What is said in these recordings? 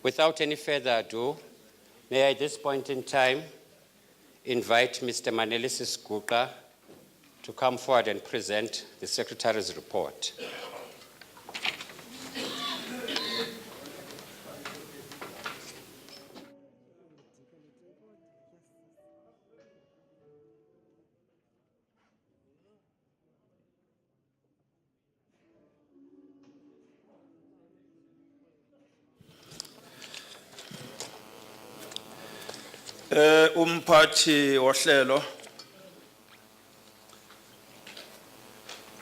Without any further ado, may I at this point in time invite Mr. Manelis Guqa to come forward and present the Secretary's report. Umphathi wohlelo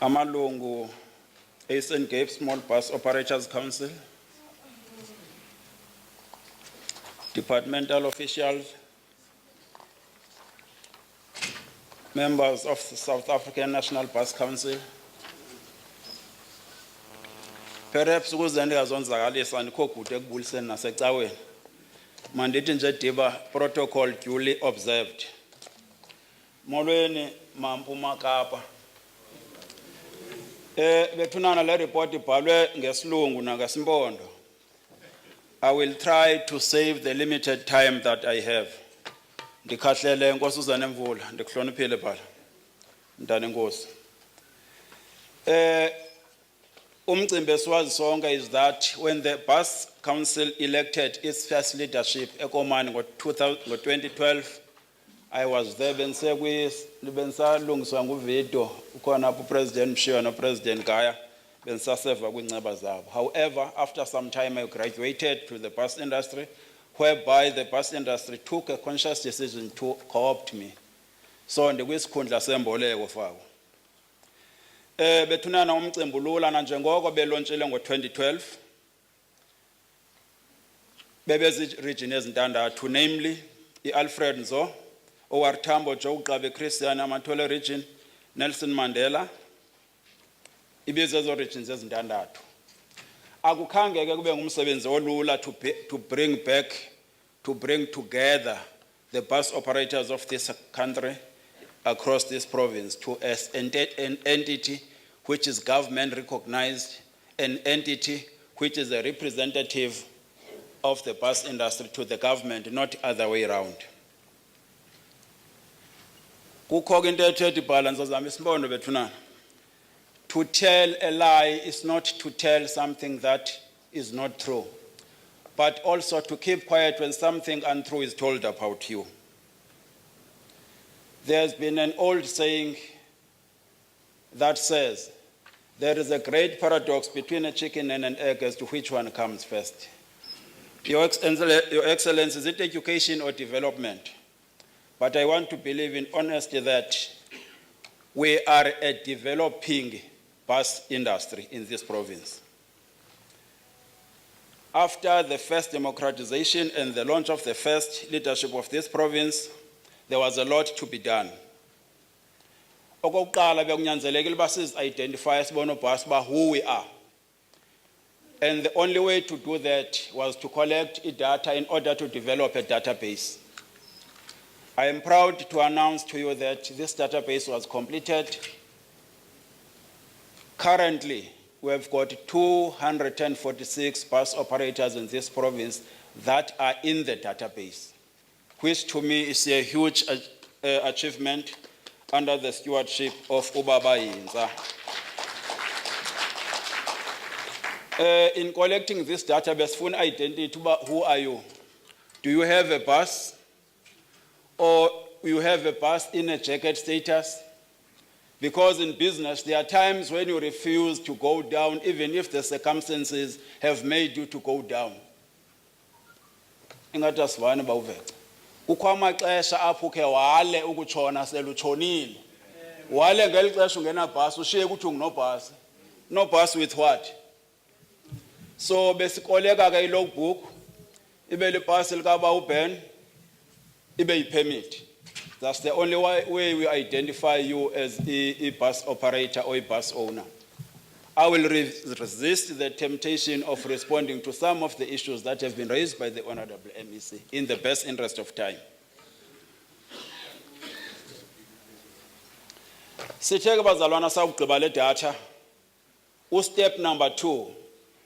amalungu Eastern Cape Small Bus Operators Council, departmental officials, members of the South African National Bus Council. Perhaps ukuze ndingazonzakalisa andikho kude ekubuliseni nasecaweni. Mandithi nje diba protocol duly observed. Molweni maMpuma Kapa. Bethunana le report ibhalwe ngesilungu nangesimpondo. I will try to save the limited time that I have. Ndikhahlele Nkosi uZanemvula, ndikuhloniphile bhala. Mntana Nkosi. Umcimbi esiwazi sonke is that when the Bus Council elected its first leadership eKomani ngo-2012, I was there bensalungiswa nguVito ukhona uPresident Mshiwa noPresident Gaya bensaseva kwinceba zabo. However, after some time I graduated to the bus industry, whereby the bus industry took a conscious decision to co-opt me. So ndikwisikhundla semboleko fako. Bethunana umcimbi lula nanjengoko belontshile ngo-2012 bebezi region ezintandathu, namely i-Alfred Nzo, OR Tambo, Joe Gqabe, Christian Amathole region, Nelson Mandela, ibizezo regions ezintandathu. Akukhange ke kube ngumsebenzi olula to bring together the bus operators of this country across this province to an entity which is government recognized, an entity which is a representative of the bus industry to the government, not other way around. To tell a lie is not to tell something that is not true, but also to keep quiet when something untrue is told about you. There's been an old saying that says, there is a great paradox between a chicken and an egg as to which one comes first. Your Excellency, is it education or development? But I want to believe in honesty that we are a developing bus industry in this province. After the first democratization and the launch of the first leadership of this province, there was a lot to be done. Okokuqala bekunyanzelekile uba sizi-identify sibone ubhasi uba who we are. And the only way to do that was to collect data in order to develop a database. I am proud to announce to you that this database was completed. Currently, we have got 246 bus operators in this province that are in the database, which to me is a huge achievement under the stewardship of Ubaba Yinza. In collecting this database, phone identity, who are you? Do you have a bus? Or you have a bus in a jacket status? Because in business, there are times when you refuse to go down, even if the circumstances have made you to go down. Ingathi asivani bawuvece. Kukho amaxesha apho ke wale ukutshona selutshonile. Wale ngeli xesha ungena bus ushiye ukuthi unginobhasi. No bus with what? So besikoleka ke i-logbook, ibe libhasi likaba uBen, ibe yi-permit. That's the only way we identify you as a bus operator or a bus owner. I will resist the temptation of responding to some of the issues that have been raised by the Honorable MEC in the best interest of time. Sithe bazalwana sakugqiba le data, step number 2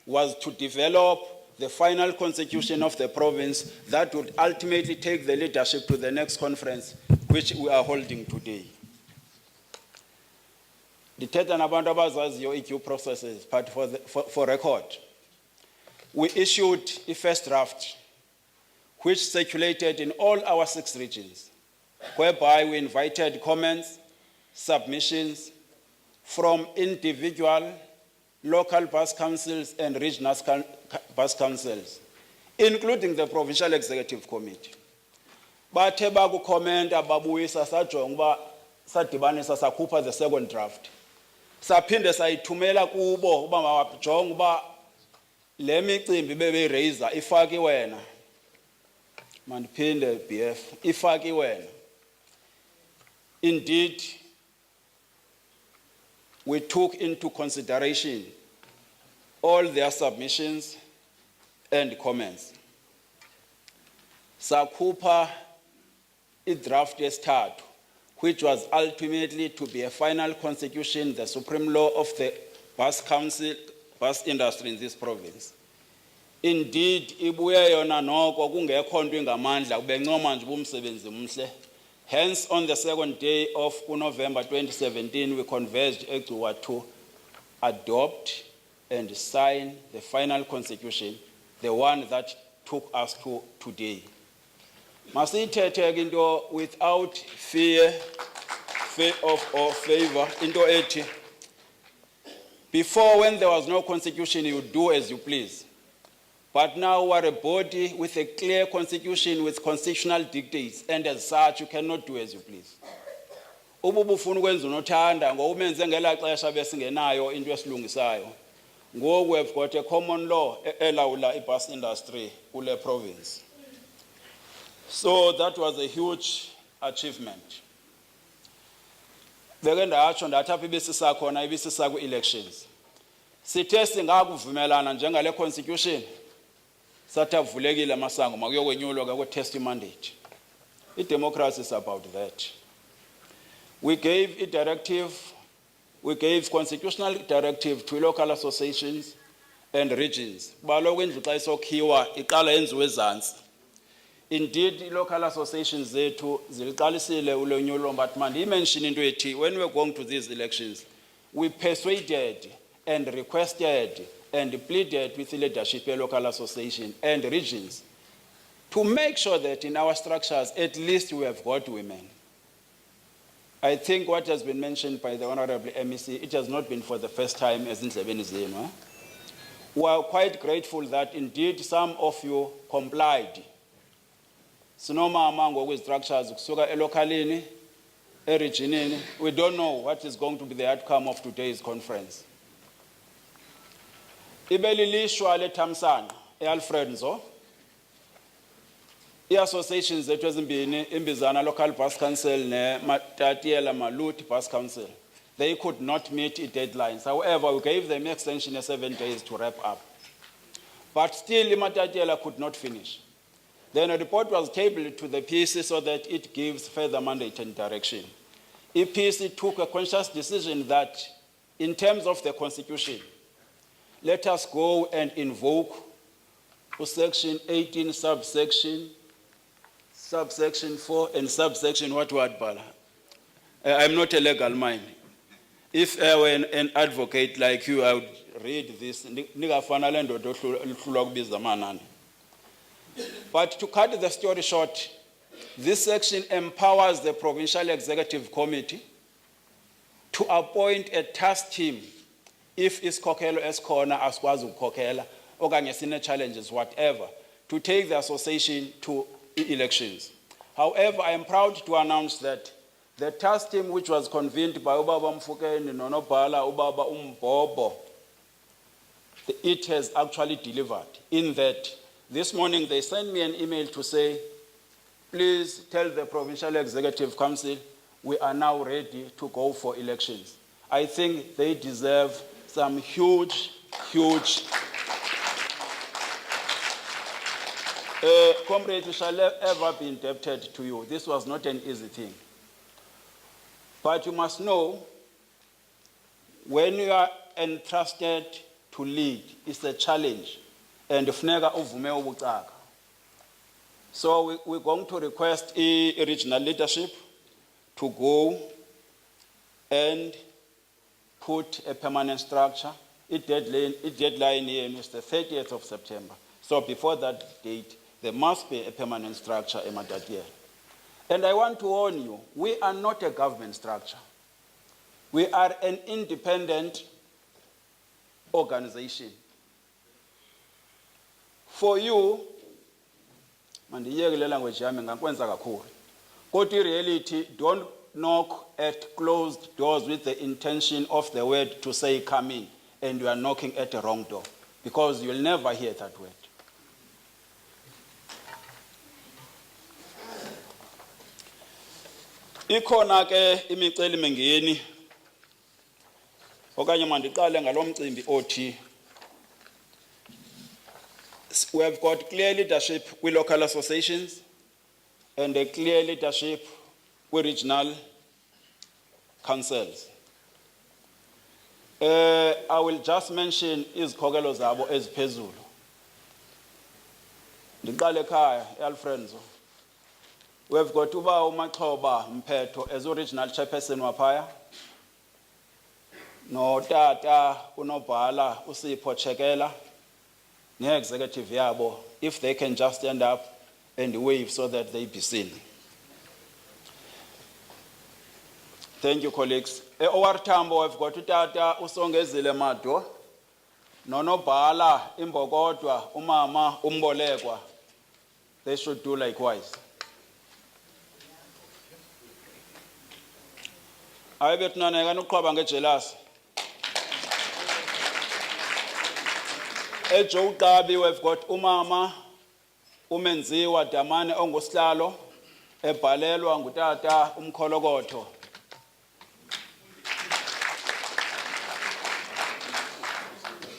was to develop the final constitution of the province that would ultimately take the leadership to the next conference, which we are holding today. Dithetha nabantu abazaziyo i-due processes, but for record, we issued a first draft, which circulated in all our 6 regions, whereby we invited comments, submissions from individual, local bus councils and regional bus councils, including the Provincial Executive Committee. Bathe bakukhomenta babuyisa sajonga uba sadibanisa sakhupha the second draft. Saphinde sayithumela kubo uba mabajonge uba le micimbi bebeyiraiser ifaki wena. Mandiphinde BF ifaki wena. Indeed, we took into consideration all their submissions and comments. Sakhupha i-draft yesithathu, which was ultimately to be a final constitution, the supreme law of the bus council, bus industry in this province. Indeed, ibuye yona noko kungekho nto ingamandla ubencoma nje umsebenzi umhle. Hence, on the second day of November 2017, we converged to adopt and sign the final constitution, the one that took us to today. Masithethe into without fear or favor, into ethi. Before, when there was no constitution, you would do as you please. But now we are a body with a clear constitution with constitutional dictates, and as such, you cannot do as you please. Ububu ufuna ukwenza unothanda ngoba umenze ngela xesha besingenayo into esilungisayo. Ngoku we have got a common law elawula i-bus industry kule province. So that was a huge achievement. Beke ndatsho ndathi apha ibisisakhona ibisisa ku-elections. Sithe singakuvumelana njengale constitution, sathi avulekile amasango makuyokwenyulwa ke ku-test mandate. I-democracy is about that. We gave a directive, we gave constitutional directive to local associations and regions. Baloko indlu xa isokhiwa iqala yenziwe ezantsi. Indeed, local associations zethu ziliqalisile ulonyulo, but mandimention into ethi, when we were going to these elections, we persuaded and requested and pleaded with the leadership of local association and regions to make sure that in our structures, at least we have got women. I think what has been mentioned by the Honorable MEC, it has not been for the first time as in Sebenizino. We are quite grateful that indeed some of you complied. Sinomama ngoku structures kusuka elokalini, eregionini. We don't know what is going to be the outcome of today's conference. Ibelilishwa leThamsanqa eAlfred Nzo. I-associations zethu ezimbini, Imbizana Local Bus Council neMatatiela Maluti Bus Council, they could not meet deadlines. However, we gave them extension of 7 days to wrap up. But still, Matatiela could not finish. Then a report was tabled to the PC so that it gives further mandate and direction. EPC took a conscious decision that in terms of the constitution, let us go and invoke section 18, subsection 4 and subsection what word bala. I'm not a legal mind. If I were an advocate like you, I would read this. But to cut the story short, this section empowers the Provincial Executive Committee to appoint a task team if isikhokhelo esikhona asikwazi ukukhokhela okanye sine challenges whatever to take the association to elections. However, I am proud to announce that the task team which was convened by Ubaba Mfukeni, Nonobhala, Ubaba Umbobo, it has actually delivered in that this morning they sent me an email to say, please tell the Provincial Executive Council we are now ready to go for elections. I think they deserve some huge comrades, we shall ever be indebted to you. This was not an easy thing. But you must know, when you are entrusted to lead, it's a challenge. and funeka uvume ubucaka. So we're going to request a regional leadership to go and put a permanent structure. Its deadline here is the 30th of September. So before that date, there must be a permanent structure in Matatiele. And I want to warn you, we are not a government structure. We are an independent organization. For you, mandiyeke le language yami ngakwenza kakhulu. Kodwa reality, don't knock at closed doors with the intention of the word to say come in, and you are knocking at the wrong door, because you'll never hear that word. Ikhona ke imicelimingeni okanye mandiqale ngalomcimbi othi we have got clear leadership with local associations and a clear leadership with regional councils. I will just mention izikhokelo zabo eziphezulu. Ndiqale ekhaya eAlfredo. We have got Uba Umaxhoba Mphetho as original chairperson waphaya. No Tata Unobhala Usipho Chekela. Ne executive yabo, if they can just stand up and wave so that they be seen. Thank you, colleagues. OR Tambo, I've got Tata Usongezile Mado. Nonobhala Imbogodwa Umama Umbolekwa. They should do likewise. I bet none I can club and get jealous. Ejo Gabi, we've got Umama, Umenziwa, Damane, Onguslalo, Ebalelo, Angutata, Umkologoto.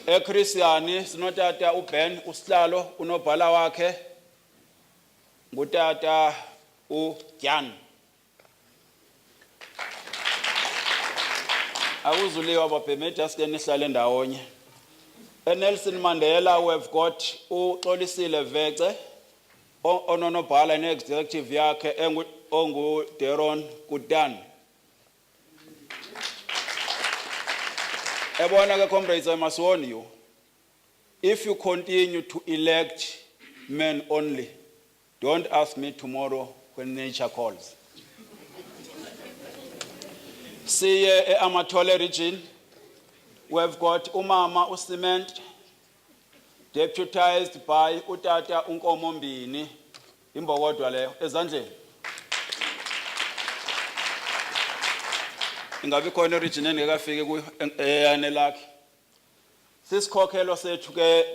Christiani, Snotata, Uben, Uslalo, Unobala wake, Ngutata, Ugyan. Awuzuliwa bapeme just enihlale ndawonye. Nelson Mandela, we've got uXolisile Vece, ononobhala ne-executive yakhe ongu-Deron Kudan. Ebona ke comrades, I must warn you, if you continue to elect men only, don't ask me tomorrow when nature calls. See Amatole region, we've got Umama Usiment, deputized by Utata Unkomo Mbini, Imbogodwa leyo, ezandleni. Ingabi khona region engekafike kuyo eyanelakhe. Sisikhokhelo sethu ke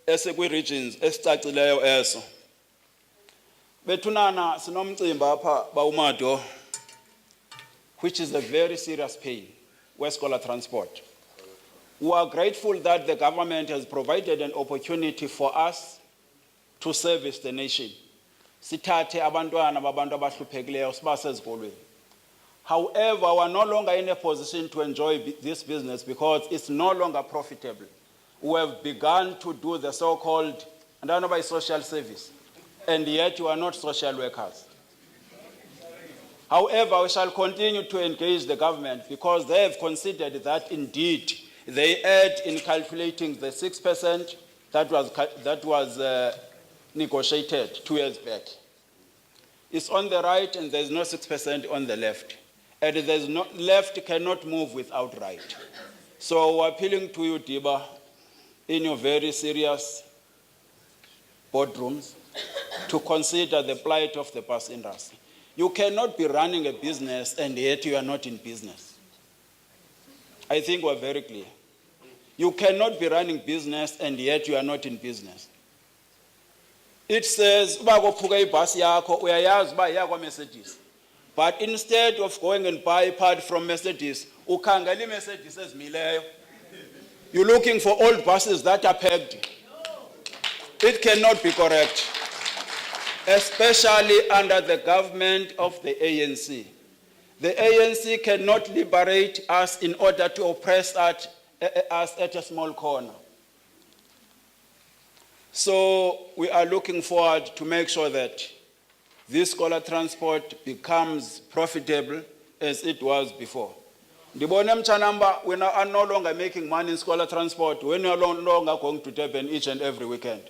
esekwi-regions esicacileyo eso. Bethunana sinomcimbi apha bawumado, which is a very serious pain, West Cola Transport. We are grateful that the government has provided an opportunity for us to service the nation. Sithathe abantwana babantu abahluphekileyo sibase ezikolweni. However, we are no longer in a position to enjoy this business because it's no longer profitable. We have begun to do the so-called social service, and yet we are not social workers. However, we shall continue to engage the government because they have considered that indeed they erred in calculating the 6% that was negotiated 2 years back. It's on the right and there's no 6% on the left. And there's no left cannot move without right. So we're appealing to you, Diba, in your very serious boardrooms, to consider the plight of the bus industry. You cannot be running a business and yet you are not in business. I think we're very clear. You cannot be running business and yet you are not in business. It says, Mercedes. But instead of going and buy a part from Mercedes, Mercedes says, you're looking for old buses that are pegged. It cannot be correct, especially under the government of the ANC. The ANC cannot liberate us in order to oppress us at a small corner. So we are looking forward to make sure that this scholar transport becomes profitable as it was before. Ndibone Mchanamba, we are no longer making money in scholar transport. We are no longer going to Durban each and every weekend.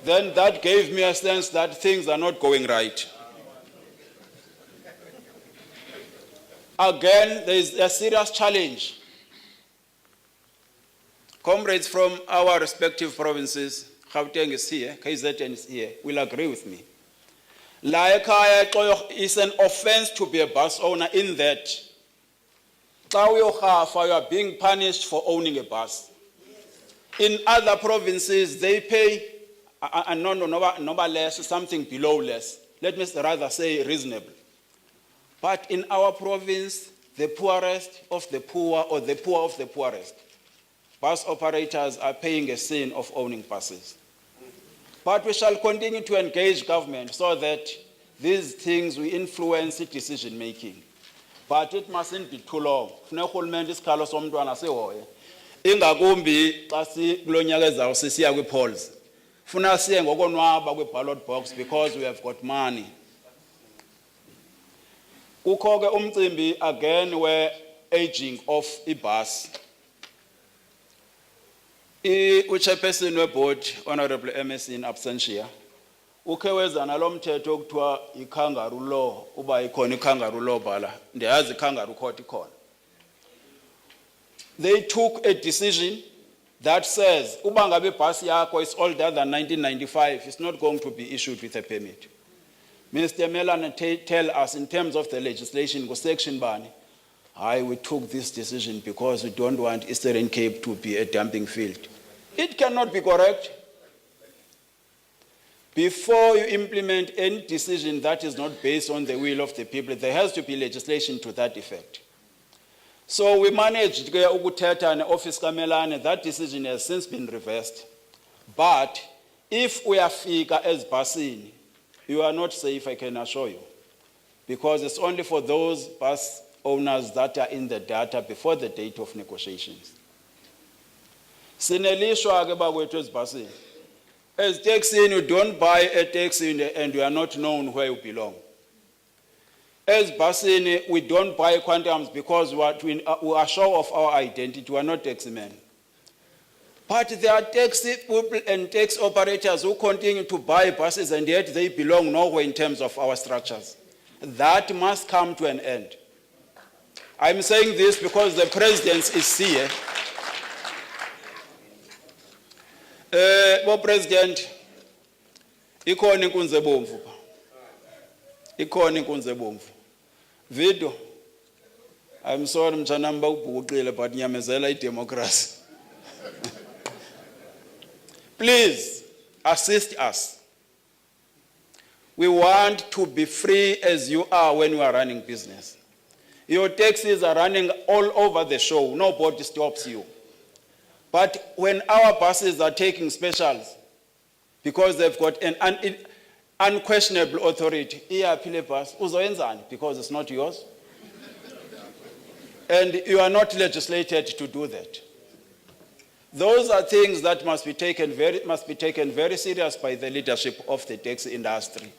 Then that gave me a sense that things are not going right. Again, there is a serious challenge. Comrades from our respective provinces, Gauteng is here, KZN is here, will agree with me. La ekhaya Xolo is an offense to be a bus owner in that xa uyorhafa, you are being punished for owning a bus. In other provinces, they pay no less, something below less. Let me rather say reasonable. But in our province, the poorest of the poor or the poor of the poorest, bus operators are paying a sin of owning buses. But we shall continue to engage government so that these things will influence decision making. But it mustn't be too long. Funeka isikhalo somntwana sihoye. Ingakumbi xa kulonyaka ezayo sisiya kwi-polls. Funa siye ngokonwaba kwi-ballot box because we have got money. Kukho ke umcimbi again we-aging of ibus. Uchairperson weboard, Honorable MS in absentia, ukhe weza nalo mthetho okuthiwa i-kangaroo law, uba ikhona i-kangaroo law bhala, ndiyazi i-kangaroo court ikhona. They took a decision that says, uba ngabe ibhasi yakho is older than 1995, it's not going to be issued with a permit. Minister Mellon tell us in terms of the legislation, go section bani, we took this decision because we don't want Eastern Cape to be a dumping field. It cannot be correct. Before you implement any decision that is not based on the will of the people, there has to be legislation to that effect. So we managed to ukuthetha ne-office kaMelane, that decision has since been reversed. But if we are fika as busini, you are not safe, I can assure you. Because it's only for those bus owners that are in the data before the date of negotiations. Sinelishwa ke bakwethu ezibhasini. As taxi, you don't buy a taxi and you are not known where you belong. As busini, we don't buy quantums because we are sure of our identity. We are not taxi men. But there are taxi people and taxi operators who continue to buy buses and yet they belong nowhere in terms of our structures. That must come to an end. I'm saying this because the president is here. President, ikhona inkunzi ebomvu pha. Ikhona inkunzi ebomvu. Vido, I'm sorry Mchanamba ubhukuqile but nyamezela idemocracy. Please assist us. We want to be free as you are when you are running business. Your taxis are running all over the show. Nobody stops you. But when our buses are taking specials, because they've got an unquestionable authority, bus, because it's not yours. And you are not legislated to do that. Those are things that must be taken very serious by the leadership of the taxi industry.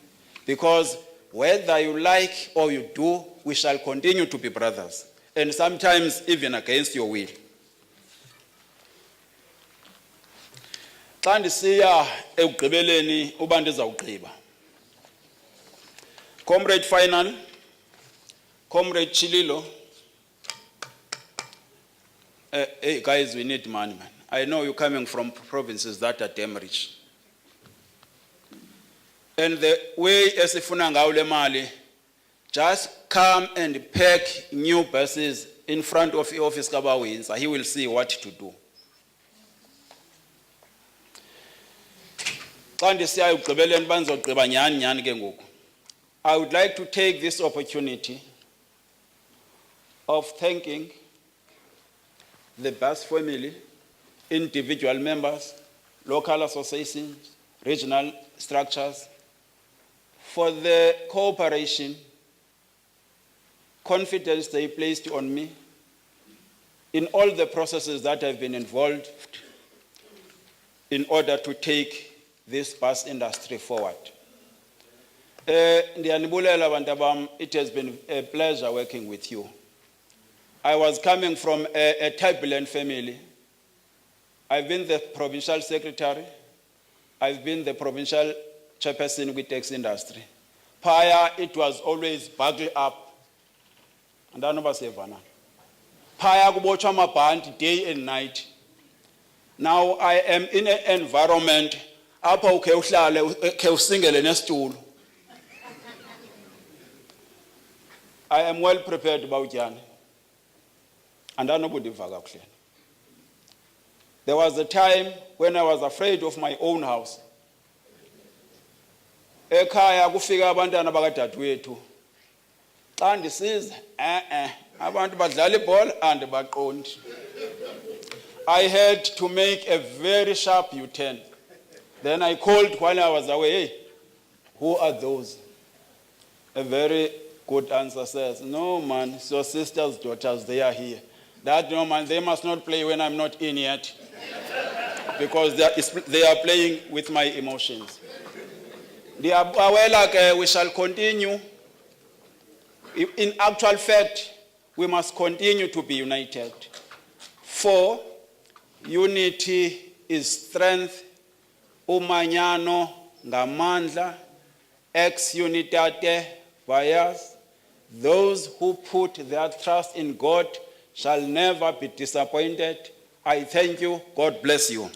Because whether you like or you do, we shall continue to be brothers. And sometimes even against your will. Xa ndisiya ekugqibeleni uba ndizawugqiba. Comrade Final, Comrade Chililo. Hey guys, we need money, man. I know you're coming from provinces that are damn rich. And the way esifuna ngayo le mali, just come and pack new buses in front of the office kaBawinza. He will see what to do. I would like to take this opportunity of thanking the bus family, individual members, local associations, regional structures, for the cooperation, confidence they placed on me in all the processes that I've been involved in order to take this bus industry forward. Ndiyanibulela bantu bam, it has been a pleasure working with you. I was coming from a turbulent family. I've been the provincial secretary. I've been the provincial chairperson with taxi industry. Prior, it was always buckle up. And I never say Vanna. Prior, kubotshwa amabhanti day and night. Now I am in an environment apha ukhe uhlale ukhe usingele nesitulo. I am well prepared about Jan. And I nobody vakakuhle. There was a time when I was afraid of my own house. Ekhaya kufika abantwana bakadadewethu. Xa ndisiza abantu badlala ibhola andibaqondi. I had to make a very sharp U-turn. Then I called while I was away, hey, who are those? A very good answer says, no man, it's your sister's daughters, they are here. That no man, they must not play when I'm not in yet. Because they are playing with my emotions. We shall continue. In actual fact, we must continue to be united. For unity is strength, umanyano ngamandla, ex unitate varias. Those who put their trust in God shall never be disappointed. I thank you. God bless you.